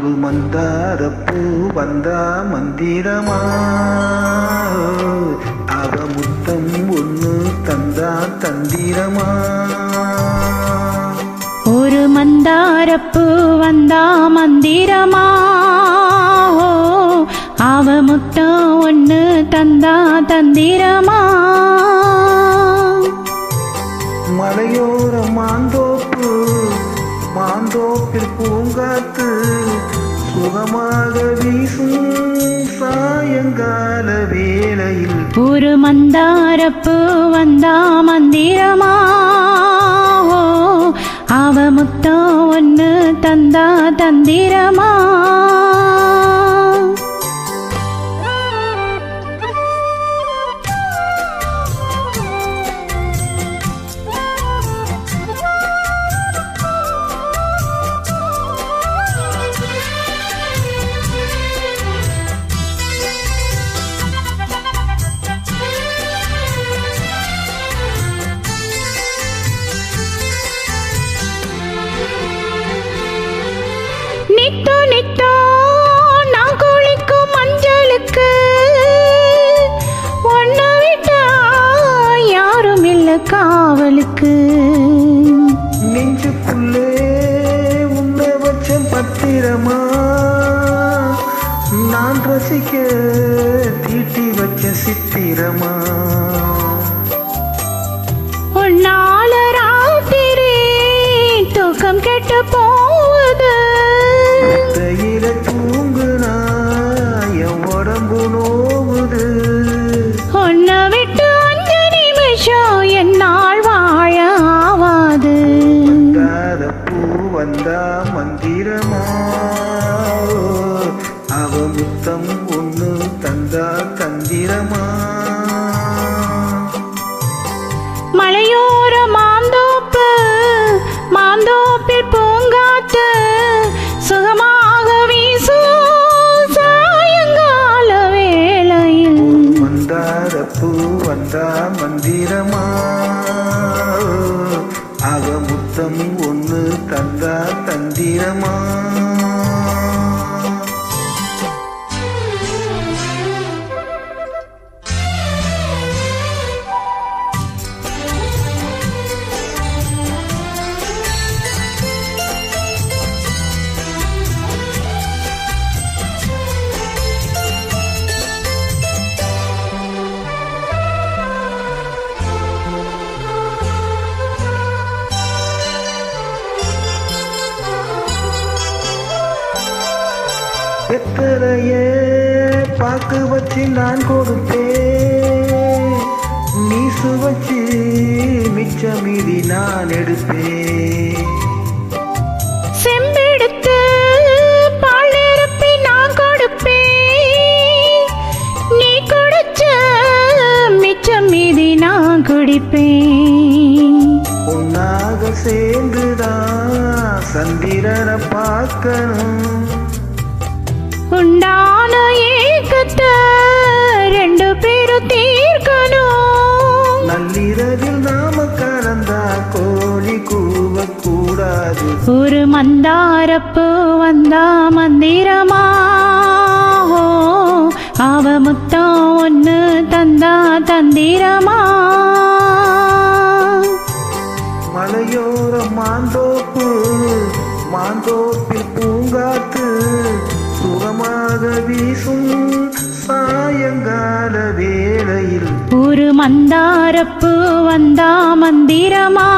ஒரு மந்தாரப்பூ வந்தா மந்திரமா, அவ முத்தம் ஒண்ணு தந்தா தந்திரமா. ஒரு மந்தாரப்பூ வந்தா மந்திரமா, அவ முத்தம் ஒண்ணு தந்தா தந்திரமா. மலையோர மாந்தோப்பு மாந்தோப்பில் பூங்காத்து சுகமாக வீசும் சாயங்கால வேளையில். ஒரு மந்தாரப்பூ வந்தா மந்திரமா, அவ முத்தம் ஒண்ணு தந்தா தந்திரமா. நித்தோ நித்தோ நான் குளிக்கும் மஞ்சளுக்கு ஒன்ன விட்டா யாரும் இல்ல காவலுக்கு. நெஞ்சுக்குள்ளே உன்னை வச்ச பத்திரமா, நான் ரசிக்க தீட்டி வச்ச சித்திரமா. உன்னால ராத்திரி தூக்கம் கெட்டு போகுது, கையில தூங்குனா என் உடம்பு நோவுது. உன்னை விட்டு 5 நிமிஷம் என்னால் வாழ ஆவாது. மந்தாரப்பூ வந்தா மந்திரமா, அவ முத்தம் ஒண்ணு தந்தா தந்திரமா. மலையோர மாந்தோப்பு மாந்தோப்பில் பூங்காத்து சுகமாக வீசும் சாயங்கால வேளையில். மந்தாரப்பூ வந்தா மந்திரமா, அவ முத்தம் ஒண்ணு தந்தா தந்திரமா. எத்தனையே பாக்கு வச்சு நான் கொடுப்பேன், நீ சுவச்சு மிச்ச மீதி நான் எடுப்பேன். செம்பெடுத்து பால் நிரப்பி நான் கொடுப்பேன், நீ குடிச்ச மிச்சம் மீதி நான் குடிப்பேன். உன்னாக சேர்ந்துதான் சந்திரனை பார்க்கணும், உண்டான ஏக்கத்தை 2 பேரும் தீர்க்கணும். நள்ளிரவில் நாம கலந்தா கோழி கூவக்கூடாது. ஒரு மந்தாரப்பூ வந்தா மந்திரமா, அவ முத்தம் ஒண்ணு தந்தா தந்திரமா. மலையோர மாந்தோப்பு மாந்தோப்பில் பூங்காத்து சுகமாக வீசும் சாயங்கால வேளையில். ஒரு மந்தாரப்பூ வந்தா மந்திரமா,